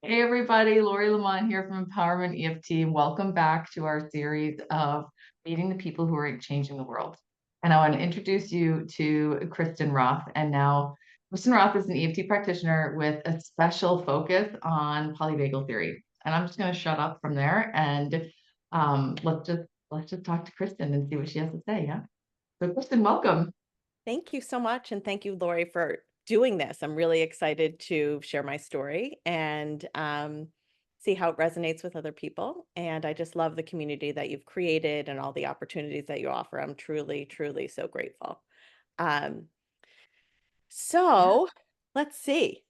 Hey everybody, Lori Lamont here from Empowerment EFT. Welcome back to our series of meeting the people who are changing the world. And I want to introduce you to Kristan Roth. And now Kristan Roth is an EFT practitioner with a special focus on polyvagal theory. And I'm just going to shut up from there and let's just talk to Kristan and see what she has to say. Yeah. So Kristan, welcome. Thank you so much. And thank you, Lori, for doing this. I'm really excited to share my story and see how it resonates with other people. And I just love the community that you've created and all the opportunities that you offer. I'm truly, truly so grateful. Um, Yeah. so let's see.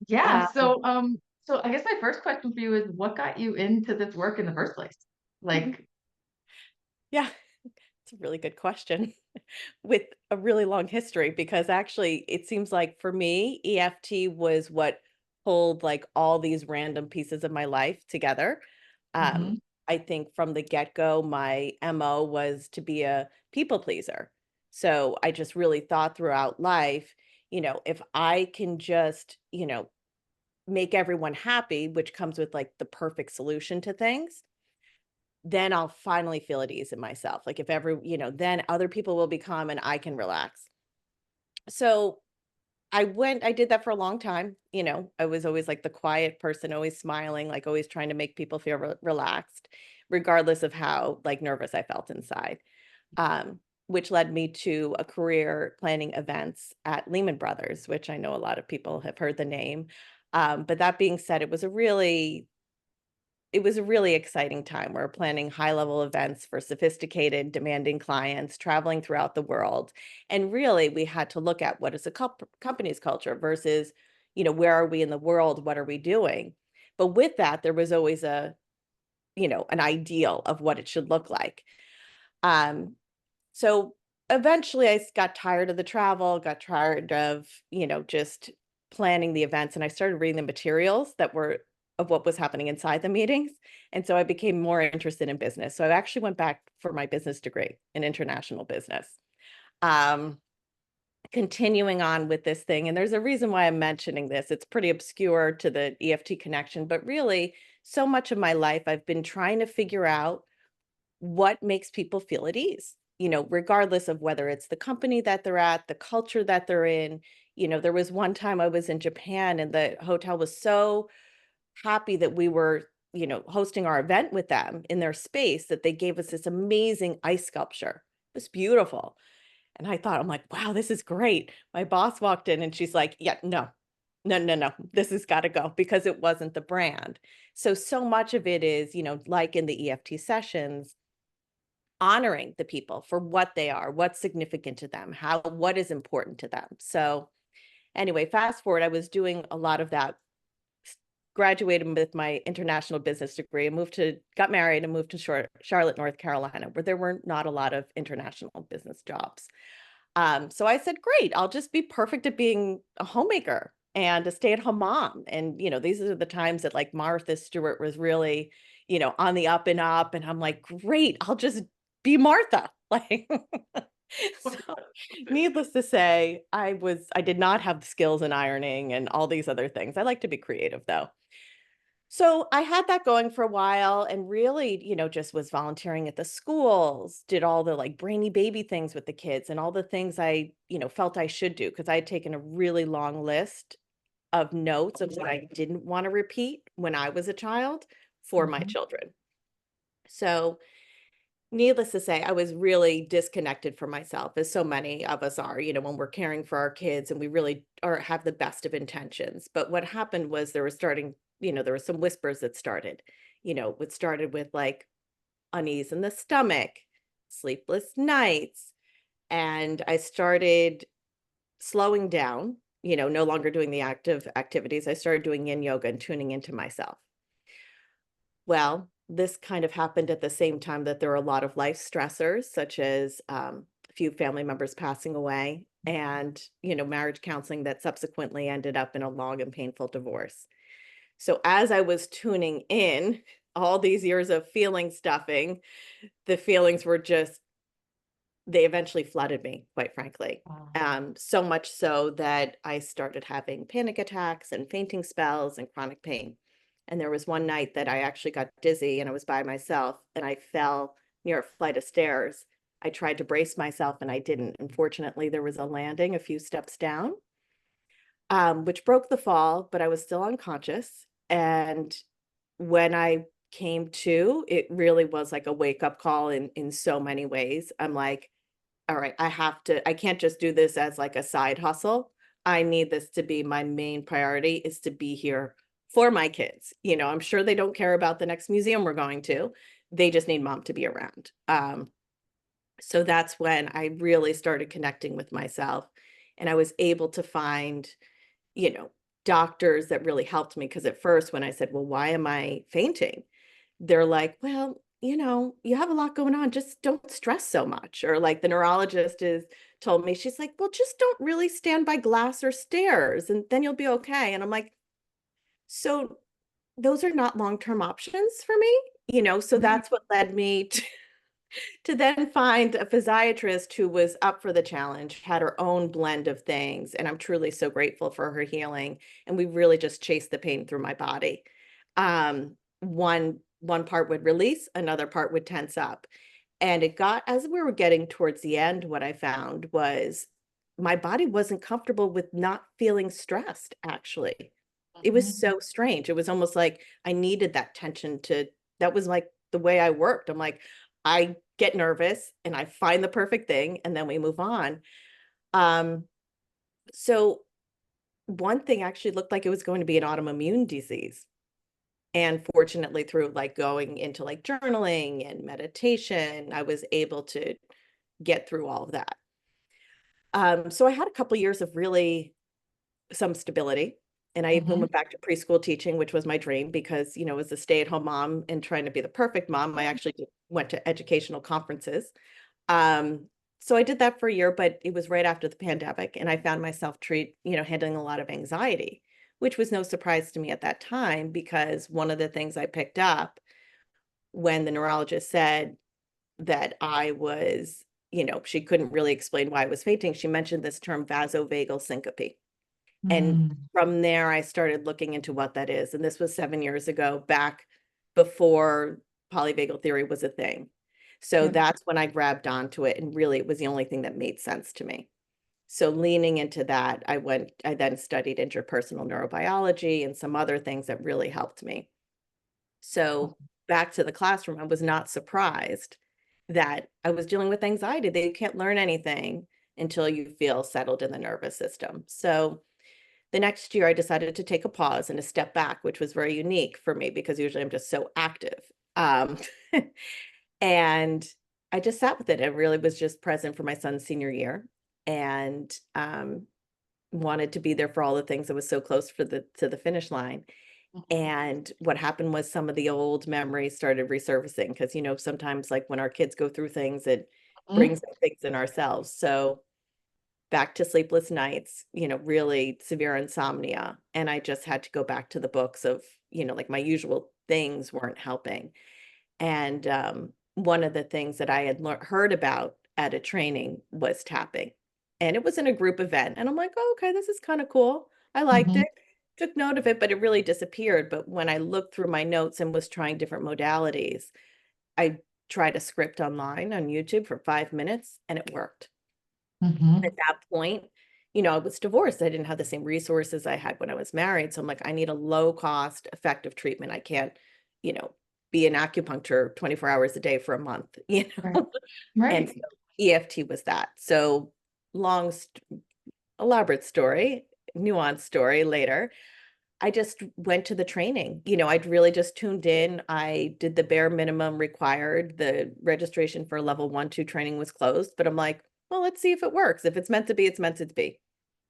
Yeah. Uh, So I guess my first question for you is what got you into this work in the first place? Like, yeah, it's a really good question with a really long history because actually it seems like for me, EFT was what pulled like all these random pieces of my life together. Um, mhm. I think from the get-go, my MO was to be a people pleaser. So I just really thought throughout life, if I can just, make everyone happy, which comes with like the perfect solution to things, then I'll finally feel at ease in myself. Like if ever, then other people will be calm and I can relax. So I did that for a long time. I was always like the quiet person, always smiling, like always trying to make people feel relaxed, regardless of how like nervous I felt inside. Which led me to a career planning events at Lehman Brothers, which I know a lot of people have heard the name. But that being said, it was a really exciting time. We're planning high level events for sophisticated, demanding clients traveling throughout the world. And really, we had to look at what is a company's culture versus, where are we in the world? What are we doing? But with that, there was always an ideal of what it should look like. Um, so eventually got tired of the travel, got tired of, just planning the events, and I started reading the materials that were of what was happening inside the meetings. And so I became more interested in business. So I actually went back for my business degree in international business. Um, Continuing on with this thing, and there's a reason why I'm mentioning this. It's pretty obscure to the EFT connection, but really, so much of my life I've been trying to figure out what makes people feel at ease, regardless of whether it's the company that they're at, the culture that they're in. There was one time I was in Japan and the hotel was so happy that we were, hosting our event with them in their space that they gave us this amazing ice sculpture. It was beautiful. And I thought, I'm like, wow, this is great. My boss walked in and she's like, yeah, no, no, no, no, this has got to go because it wasn't the brand. So much of it is, like in the EFT sessions, honoring the people for what they are, what's significant to them, what is important to them. So anyway, fast forward, I was doing a lot of that, graduated with my international business degree, and got married and moved to Charlotte, North Carolina, where there were not a lot of international business jobs. So I said, great, I'll just be perfect at being a homemaker and a stay-at-home mom. And, these are the times that like Martha Stewart was really, on the up and up. And I'm like, great, I'll just be Martha. Like, so needless to say, I did not have the skills in ironing and all these other things. I like to be creative though. So I had that going for a while and really, just was volunteering at the schools, did all the like brainy baby things with the kids and all the things I, felt I should do because I had taken a really long list of notes of what I didn't want to repeat when I was a child for my Mhm. children. So, needless to say, I was really disconnected from myself, as so many of us are, when we're caring for our kids and we really have the best of intentions. But what happened was there were some whispers that started. What started with like unease in the stomach, sleepless nights, and I started slowing down, no longer doing the active activities. I started doing yin yoga and tuning into myself. Well, this kind of happened at the same time that there were a lot of life stressors, such as a few family members passing away and, marriage counseling that subsequently ended up in a long and painful divorce. So as I was tuning in, all these years of feeling stuffing, the feelings were just, they eventually flooded me, quite frankly. Wow. So much so that I started having panic attacks and fainting spells and chronic pain. And there was one night that I actually got dizzy and I was by myself and I fell near a flight of stairs. I tried to brace myself and I didn't. Unfortunately, there was a landing a few steps down, which broke the fall, but I was still unconscious. And when I came to, it really was like a wake up call in so many ways. I'm like, all right, I can't just do this as like a side hustle. I need this to be my main priority is to be here for my kids. I'm sure they don't care about the next museum we're going to. They just need mom to be around. So that's when I really started connecting with myself and I was able to find, you know, doctors that really helped me. Cause at first when I said, well, why am I fainting? They're like, well, you have a lot going on. Just don't stress so much. Or like the neurologist is told me, she's like, well, just don't really stand by glass or stairs and then you'll be okay. And I'm like, so those are not long-term options for me, so Right. that's what led me to then find a physiatrist who was up for the challenge, had her own blend of things, and I'm truly so grateful for her healing, and we really just chased the pain through my body. One part would release, another part would tense up. And it got as we were getting towards the end, what I found was my body wasn't comfortable with not feeling stressed, actually. It was Mhm. so strange. It was almost like I needed that tension that was like the way I worked. I'm like, I get nervous and I find the perfect thing and then we move on. Um, so one thing actually looked like it was going to be an autoimmune disease. And fortunately, through like going into like journaling and meditation, I was able to get through all of that. So I had a couple years of really some stability. And I even Mhm. went back to preschool teaching, which was my dream because, as a stay-at-home mom and trying to be the perfect mom, I actually went to educational conferences. Um, so I did that for a year, but it was right after the pandemic, and I found myself handling a lot of anxiety, which was no surprise to me at that time because one of the things I picked up when the neurologist said that I was, she couldn't really explain why I was fainting. She mentioned this term vasovagal syncope. And Mm. from there, I started looking into what that is. And this was 7 years ago, back before polyvagal theory was a thing. So Yep. that's when I grabbed onto it. And really, it was the only thing that made sense to me. So leaning into that, I then studied interpersonal neurobiology and some other things that really helped me. So back to the classroom, I was not surprised that I was dealing with anxiety. They can't learn anything until you feel settled in the nervous system. So the next year, I decided to take a pause and a step back, which was very unique for me because usually I'm just so active. Um, and I just sat with it. I really was just present for my son's senior year and wanted to be there for all the things that was so close to the finish line. Mhm. And what happened was some of the old memories started resurfacing because, sometimes like when our kids go through things, it brings Mhm. up things in ourselves. So back to sleepless nights, really severe insomnia. And I just had to go back to the books of, like my usual things weren't helping. And one of the things that I had heard about at a training was tapping. And it was in a group event. And I'm like, oh, okay, this is kind of cool. I liked Mhm. it, took note of it, but it really disappeared. But when I looked through my notes and was trying different modalities, I tried a script online on YouTube for 5 minutes and it worked. And at Mhm. that point, I was divorced. I didn't have the same resources I had when I was married. So I'm like, I need a low cost, effective treatment. I can't, you know, be an acupuncture 24 hours a day for a month, Right. And so Right. EFT was that. So long, elaborate story, nuanced story later. I just went to the training. I'd really just tuned in. I did the bare minimum required. The registration for level 1, 2 training was closed, but I'm like, well, let's see if it works. If it's meant to be, it's meant to be.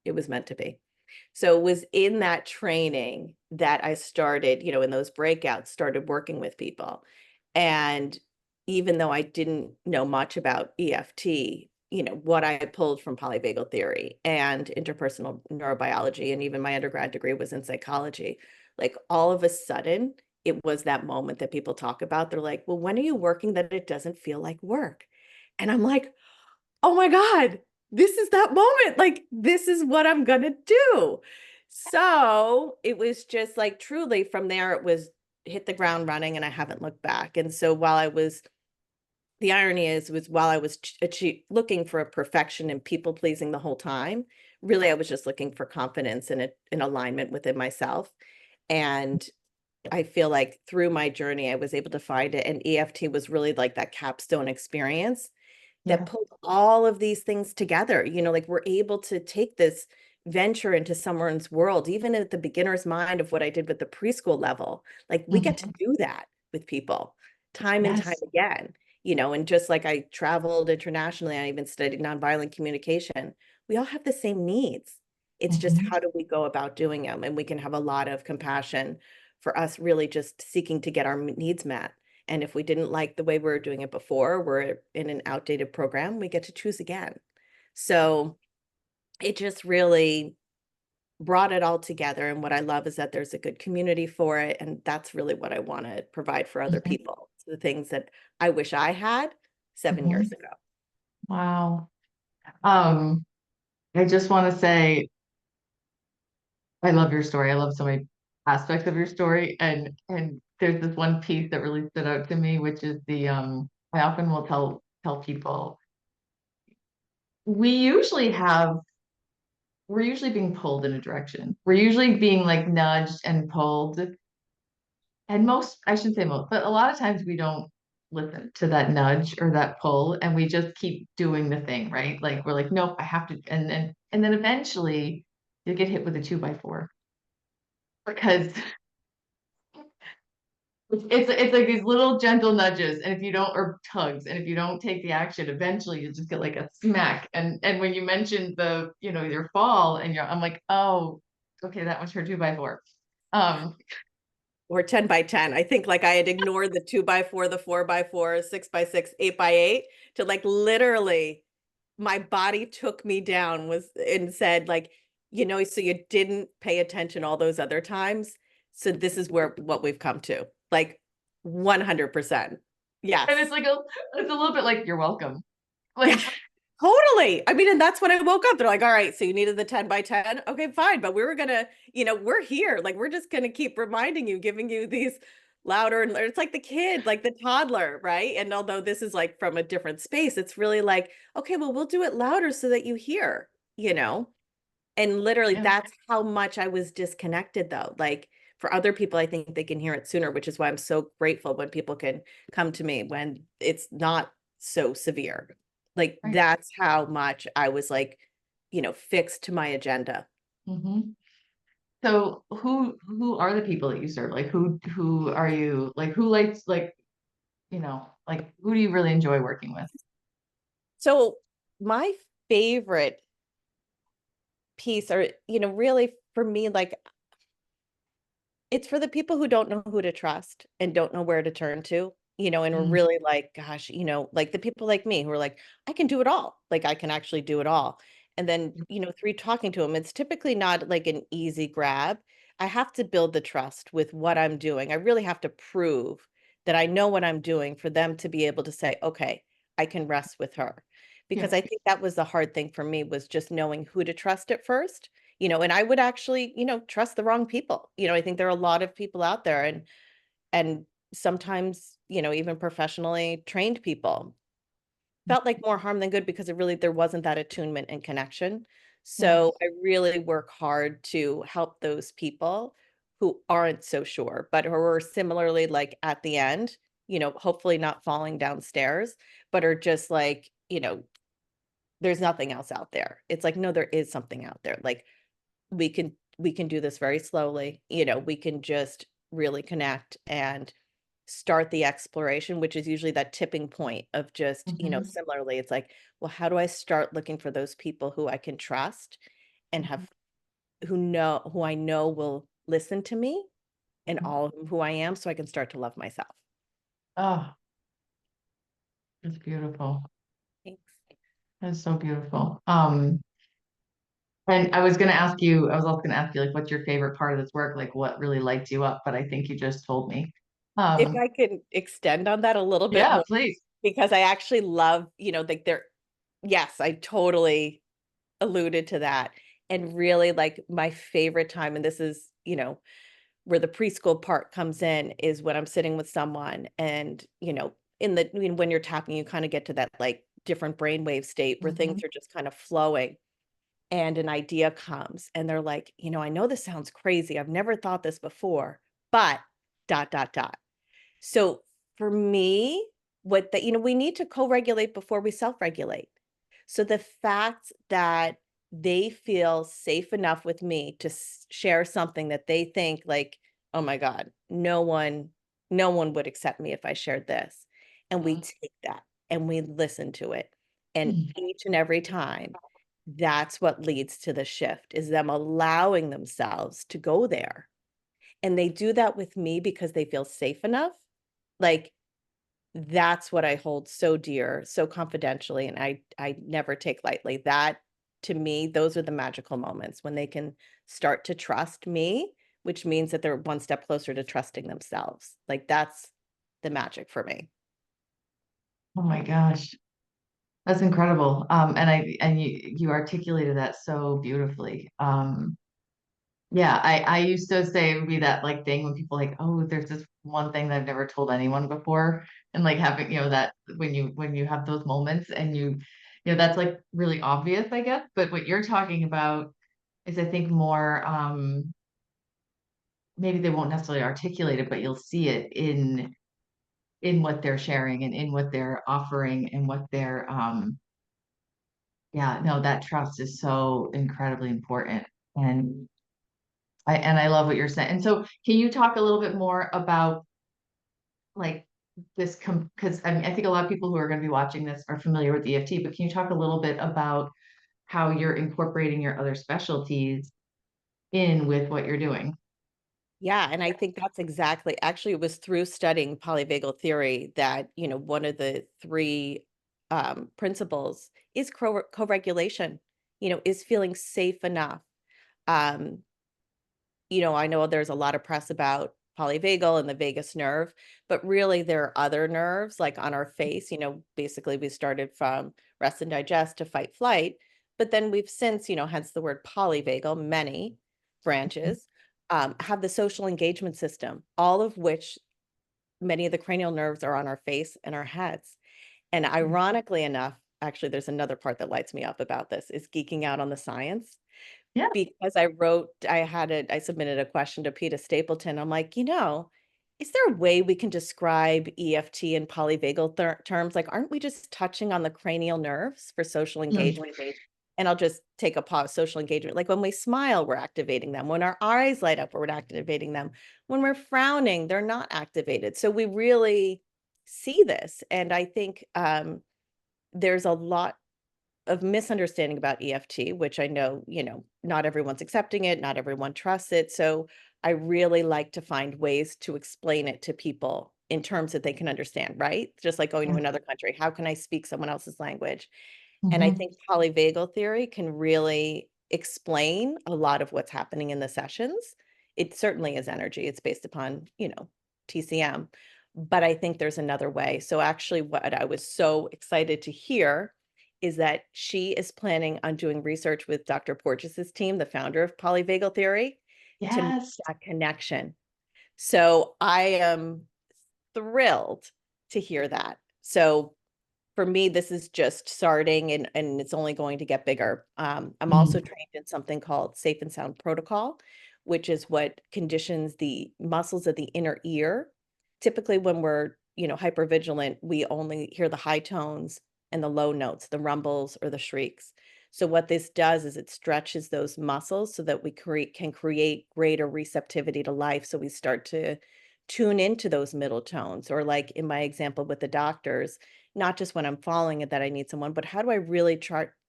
It was meant to be. So it was in that training that I started, in those breakouts, started working with people. And even though I didn't know much about EFT, what I had pulled from polyvagal theory and interpersonal neurobiology, and even my undergrad degree was in psychology, like all of a sudden, it was that moment that people talk about. They're like, well, when are you working that it doesn't feel like work? And I'm like, oh my God, this is that moment. Like, this is what I'm going to do. So it was just like truly from there, it was hit the ground running and I haven't looked back. And so the irony is, was while I was looking for a perfection and people pleasing the whole time, really I was just looking for confidence and an alignment within myself. And I feel like through my journey, I was able to find it. And EFT was really like that capstone experience that Yeah. pulled all of these things together. Like we're able to take this venture into someone's world, even at the beginner's mind of what I did with the preschool level. Like we get to Mhm. do that with people time and time Yes. again, and just like I traveled internationally, I even studied nonviolent communication. We all have the same needs. It's just Mhm. how do we go about doing them? And we can have a lot of compassion for us really just seeking to get our needs met. And if we didn't like the way we were doing it before, we're in an outdated program, we get to choose again. So it just really brought it all together. And what I love is that there's a good community for it. And that's really what I want to provide for other Mhm. people. The things that I wish I had 7 years Mhm. ago. Wow. Um, I just want to say I love your story. I love so many aspects of your story. And there's this one piece that really stood out to me, which is I often will tell people we usually have we're usually being pulled in a direction. We're usually being like nudged and pulled. And I shouldn't say most, but a lot of times we don't listen to that nudge or that pull and we just keep doing the thing, right? Like we're like, nope, I have to, and then eventually you get hit with a 2x4 because it's like these little gentle nudges, and if you don't, or tugs, and if you don't take the action, eventually you just get like a smack. And when you mentioned your fall, I'm like, oh, okay, that was her 2x4. Um, Or 10 by 10. I think like I had ignored the 2x4, the 4x4, 6x6, 8x8 to like literally my body took me down was and said like, so you didn't pay attention all those other times. So this is what we've come to. Like 100%. and Yes. it's a little bit like you're welcome. Yeah. Like, Totally. I mean, and that's when I woke up. They're like, all right, so you needed the 10 by 10. Okay, fine. But we were gonna, we're here. Like, we're just gonna keep reminding you, giving you these louder and it's like the kid, like the toddler, right? And although this is like from a different space, it's really like, okay, well, we'll do it louder so that you hear, you know? And literally yeah, that's how much I was disconnected though. Like for other people, I think they can hear it sooner, which is why I'm so grateful when people can come to me when it's not so severe. Like right. that's how much I was like, fixed to my agenda. Hmm. So who are the people that you serve? Like who are you? Like who likes like who do you really enjoy working with? So my favorite piece are, really for me, like it's for the people who don't know who to trust and don't know where to turn to, and we're Mm, really like, gosh, like the people like me who are like, I can do it all. Like I can actually do it all. And then, through talking to them, it's typically not like an easy grab. I have to build the trust with what I'm doing. I really have to prove that I know what I'm doing for them to be able to say, okay, I can rest with her. yeah. Because I think that was the hard thing for me was just knowing who to trust at first, and I would actually, trust the wrong people. I think there are a lot of people out there and sometimes, even professionally trained people felt like more harm than good because there wasn't that attunement and connection. So Yes. I really work hard to help those people who aren't so sure, but who are similarly like at the end, hopefully not falling downstairs, but are just like, there's nothing else out there. It's like, no, there is something out there. Like we can do this very slowly. We can just really connect and start the exploration, which is usually that tipping point of just, Hmm. similarly, it's like, well, how do I start looking for those people who I can trust and have who I know will listen to me and all of who I am so I can start to love myself. Oh, that's beautiful. Thanks. That's so beautiful. And I was also gonna ask you like what's your favorite part of this work? Like what really lights you up, but I think you just told me. If Um, I can extend on that a little bit yeah, more, please. because I actually love, like yes, I totally alluded to that. And really, like, my favorite time, and this is, where the preschool part comes in, is when I'm sitting with someone and, when you're tapping, you kind of get to that like different brainwave state where Mhm. things are just kind of flowing and an idea comes and they're like, I know this sounds crazy. I've never thought this before, but dot, dot, dot. So for me, what that, we need to co-regulate before we self-regulate. So the fact that they feel safe enough with me to share something that they think like, oh my God, no one would accept me if I shared this. And we Mhm. take that and we listen to it. And Mhm. each and every time, that's what leads to the shift is them allowing themselves to go there. And they do that with me because they feel safe enough. Like that's what I hold so dear, so confidentially, and I never take lightly. That to me, those are the magical moments when they can start to trust me, which means that they're one step closer to trusting themselves. Like that's the magic for me. Oh my gosh. That's incredible. And you articulated that so beautifully. Yeah, I used to say it would be that like thing when people like, oh, there's this one thing that I've never told anyone before. And like having, that when you have those moments and that's like really obvious, I guess. But what you're talking about is I think more maybe they won't necessarily articulate it, but you'll see it in what they're sharing and in what they're offering and what they're yeah, no, that trust is so incredibly important. And I love what you're saying. And so can you talk a little bit more about like this because I mean I think a lot of people who are going to be watching this are familiar with EFT, but can you talk a little bit about how you're incorporating your other specialties in with what you're doing? Yeah, and I think that's exactly actually, it was through studying polyvagal theory that, one of the 3, principles is co-regulation, is feeling safe enough. Um, I know there's a lot of press about polyvagal and the vagus nerve, but really there are other nerves like on our face, basically we started from rest and digest to fight flight, but then we've since, hence the word polyvagal, many branches, have the social engagement system, all of which many of the cranial nerves are on our face and our heads. And ironically enough, actually, there's another part that lights me up about this is geeking out on the science Yeah. because I submitted a question to Peter Stapleton. I'm like, is there a way we can describe EFT in polyvagal terms? Like, aren't we just touching on the cranial nerves for social Mm. engagement? And I'll just take a pause. Social engagement. Like when we smile, we're activating them. When our eyes light up, we're activating them. When we're frowning, they're not activated. So we really see this. And I think there's a lot of misunderstanding about EFT, which I know, not everyone's accepting it, not everyone trusts it. So I really like to find ways to explain it to people in terms that they can understand, right? Just like going to Yeah. another country. How can I speak someone else's language? And I Mhm. think polyvagal theory can really explain a lot of what's happening in the sessions. It certainly is energy. It's based upon, TCM. But I think there's another way. So actually what I was so excited to hear is that she is planning on doing research with Dr. Porges's team, the founder of polyvagal theory, to make Yes. that connection. So I am thrilled to hear that. So for me, this is just starting and it's only going to get bigger. I'm also Mm. trained in something called Safe and Sound Protocol, which is what conditions the muscles of the inner ear. Typically, when we're, hypervigilant, we only hear the high tones and the low notes, the rumbles or the shrieks. So what this does is it stretches those muscles so that we can create greater receptivity to life. So we start to tune into those middle tones, or like in my example with the doctors, not just when I'm falling and that I need someone, but how do I really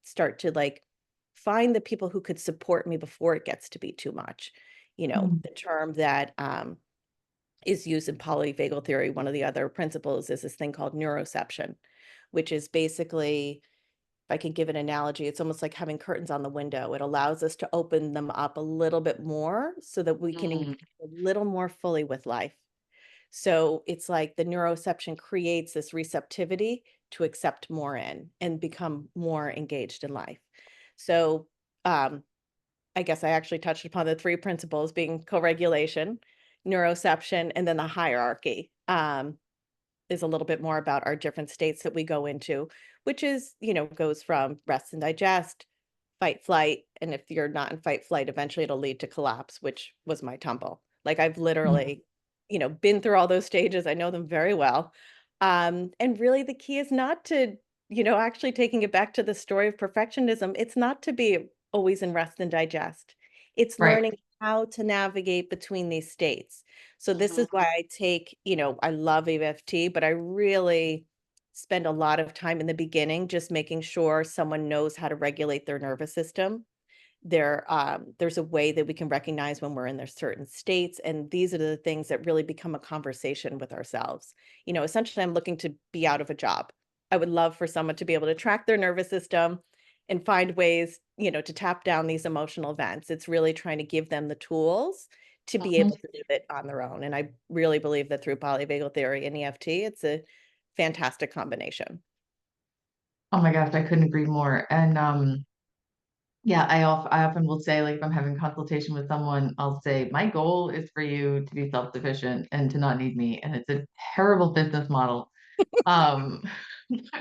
start to like find the people who could support me before it gets to be too much? Mm. The term that is used in polyvagal theory, one of the other principles is this thing called neuroception, which is basically, if I can give an analogy, it's almost like having curtains on the window. It allows us to open them up a little bit more so that we can engage Mm. a little more fully with life. So it's like the neuroception creates this receptivity to accept more in and become more engaged in life. So, um, I guess I actually touched upon the 3 principles being co-regulation, neuroception, and then the hierarchy, is a little bit more about our different states that we go into, which is, goes from rest and digest, fight, flight, and if you're not in fight, flight, eventually it'll lead to collapse, which was my tumble. Like, I've Mm. literally, been through all those stages, I know them very well, and really the key is not to, actually taking it back to the story of perfectionism, it's not to be always in rest and digest. It's Right. learning how to navigate between these states. So this Mhm. is why I take, I love EFT, but I really spend a lot of time in the beginning just making sure someone knows how to regulate their nervous system. There's a way that we can recognize when we're in their certain states, and these are the things that really become a conversation with ourselves. Essentially, I'm looking to be out of a job. I would love for someone to be able to track their nervous system and find ways, to tap down these emotional events. It's really trying to give them the tools to be Mhm. able to do it on their own. And I really believe that through polyvagal theory and EFT, it's a fantastic combination. Oh my gosh, I couldn't agree more. And yeah, I often will say, like, if I'm having consultation with someone, I'll say, my goal is for you to be self-sufficient and to not need me. And it's a terrible business model. Um,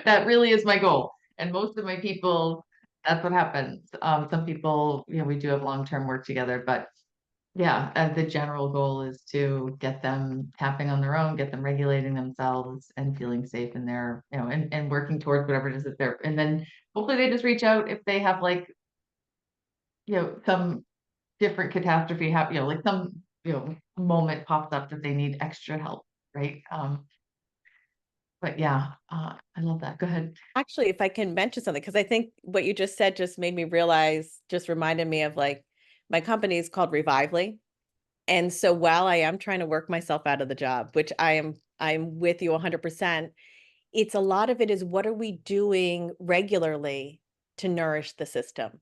that really is my goal. And most of my people, that's what happens. Some people, we do have long-term work together, but yeah, the general goal is to get them tapping on their own, get them regulating themselves and feeling safe in their, and working towards whatever it is that they're, and then hopefully they just reach out if they have like, some different catastrophe happen, like some, moment pops up that they need extra help, right? But yeah, I love that. Go ahead. Actually, if I can mention something, because I think what you just said just made me realize, just reminded me of like my company is called Revively. And so while I am trying to work myself out of the job, which I'm with you 100%, it's a lot of it is what are we doing regularly to nourish the system?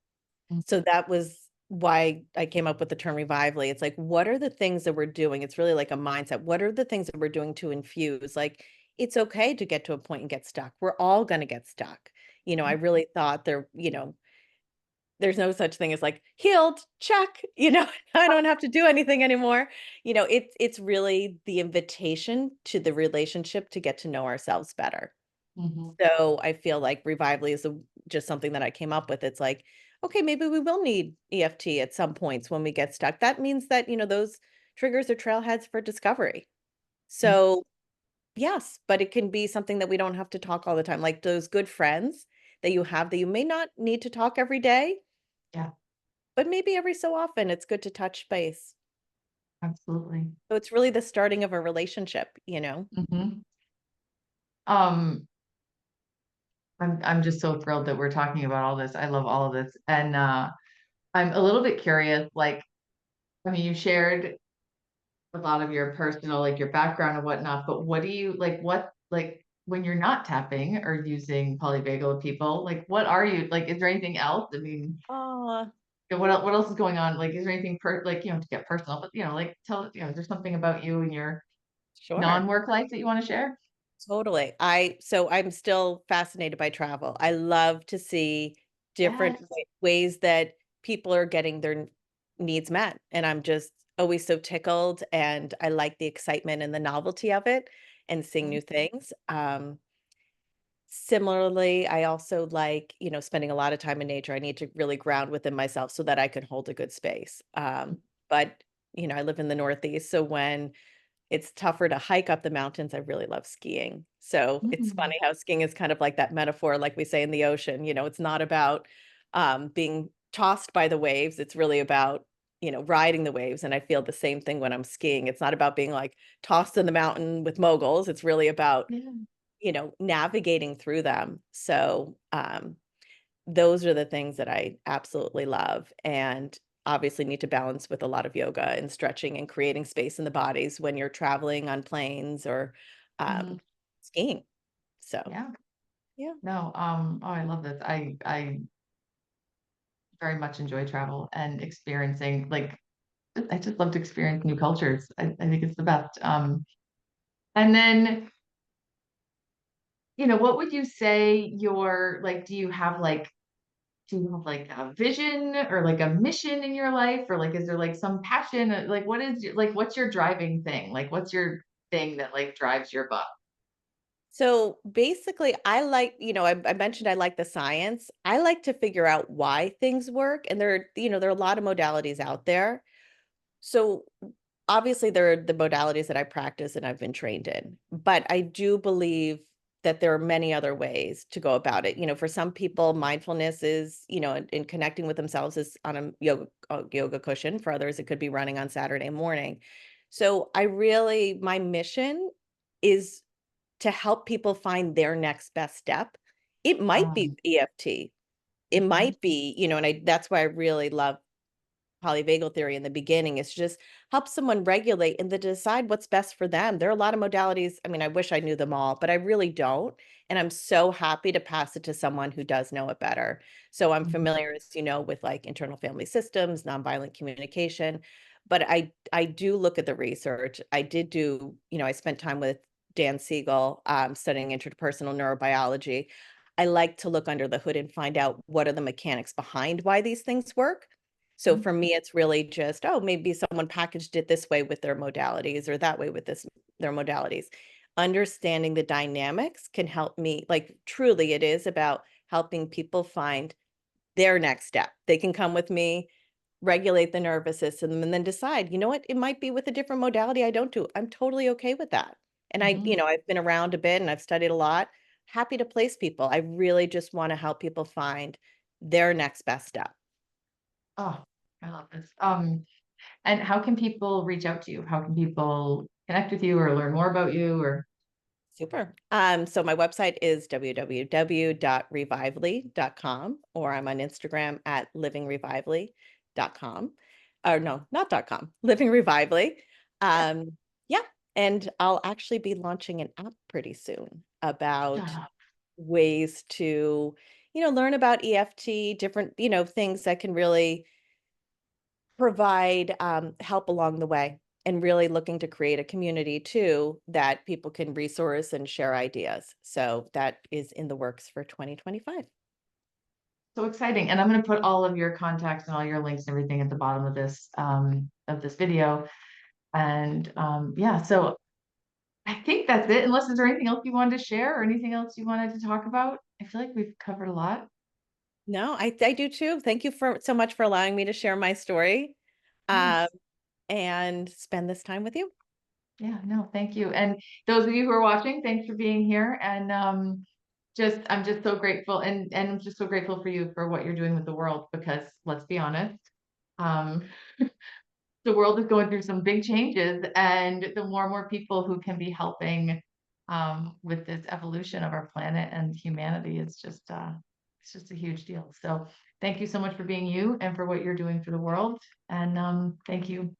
So that was why I came up with the term Revively. It's like, what are the things that we're doing? It's really like a mindset. What are the things that we're doing to infuse? Like, it's okay to get to a point and get stuck. We're all going to get stuck. I really thought there's no such thing as like healed, check, I don't have to do anything anymore. It's really the invitation to the relationship to get to know ourselves better. Mhm. So I feel like Revively is just something that I came up with. It's like, okay, maybe we will need EFT at some points when we get stuck. That means that, those triggers are trailheads for discovery. Yeah. So, yes, but it can be something that we don't have to talk all the time. Like those good friends that you have that you may not need to talk every day, Yeah, but maybe every so often it's good to touch base. absolutely. So it's really the starting of a relationship. Mhm. Um, I'm just so thrilled that we're talking about all this. I love all of this. And I'm a little bit curious, like, I mean, you shared a lot of your personal, like your background and whatnot, but what do you like like when you're not tapping or using polyvagal with people, like what are you like, is there anything else? I mean, Oh, what else is going on? Like, is there anything like, to get personal, but like tell, is there something about you and your sure. non-work life that you want to share? Totally. So I'm still fascinated by travel. I love to see different Yes. ways that people are getting their needs met. And I'm just always so tickled and I like the excitement and the novelty of it and seeing Mhm. new things. Similarly, I also like, spending a lot of time in nature. I need to really ground within myself so that I can hold a good space. But I live in the Northeast, so when it's tougher to hike up the mountains. I really love skiing. So it's Mm. funny how skiing is kind of like that metaphor, like we say in the ocean. It's not about being tossed by the waves. It's really about, riding the waves. And I feel the same thing when I'm skiing. It's not about being like tossed in the mountain with moguls. It's really about, Yeah. navigating through them. So those are the things that I absolutely love, and obviously need to balance with a lot of yoga and stretching and creating space in the bodies when you're traveling on planes or, um, Mhm. skiing. So, Yeah. yeah. No, oh, I love this. I very much enjoy travel and experiencing like I just love to experience new cultures. I think it's the best. And then, what would you say your like, do you have like do you have like a vision or like a mission in your life, or like is there like some passion? Like what is your, like what's your driving thing? Like what's your thing that like drives your buck? So basically, I like, I mentioned I like the science. I like to figure out why things work. And there are a lot of modalities out there. So obviously there are the modalities that I practice and I've been trained in, but I do believe that there are many other ways to go about it. For some people, mindfulness is, in connecting with themselves is on a yoga cushion. For others, it could be running on Saturday morning. So my mission is to help people find their next best step. It might be Um, EFT. It mhm, might be, and that's why I really love polyvagal theory in the beginning is just help someone regulate and to decide what's best for them. There are a lot of modalities. I mean, I wish I knew them all, but I really don't. And I'm so happy to pass it to someone who does know it better. So I'm mhm, familiar, as you know, with like internal family systems, nonviolent communication. But I do look at the research. I did do, I spent time with Dan Siegel studying interpersonal neurobiology. I like to look under the hood and find out what are the mechanics behind why these things work. So mhm. for me, it's really just, oh, maybe someone packaged it this way with their modalities or that way with their modalities. Understanding the dynamics can help me, like truly it is about helping people find their next step. They can come with me, regulate the nervous system, and then decide, you know what, it might be with a different modality I don't do. I'm totally okay with that. And Mhm. I've been around a bit and I've studied a lot. Happy to place people. I really just want to help people find their next best step. Oh, I love this. And how can people reach out to you? How can people connect with you or learn more about you or Super. So my website is www.revively.com, or I'm on Instagram at livingrevively.com. Or no, not .com, Living Revively. yeah. Um, yeah. And I'll actually be launching an app pretty soon Shut about up. ways to, learn about EFT, different, things that can really provide help along the way, and really looking to create a community too that people can resource and share ideas. So that is in the works for 2025. So exciting. And I'm going to put all of your contacts and all your links and everything at the bottom of this video. And yeah, so I think that's it. Unless is there anything else you wanted to share or anything else you wanted to talk about? I feel like we've covered a lot. No, I do too. Thank you for so much for allowing me to share my story um, Yes. and spend this time with you. Yeah, no, thank you. And those of you who are watching, thanks for being here. And just I'm just so grateful and I'm just so grateful for you for what you're doing with the world because let's be honest, um, the world is going through some big changes, and the more and more people who can be helping with this evolution of our planet and humanity is just it's just a huge deal. So thank you so much for being you and for what you're doing for the world. And thank you.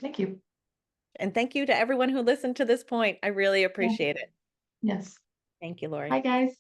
Thank you. And thank you to everyone who listened to this point. I really Yeah. appreciate it. Yes. Thank you, Lori. Hi guys.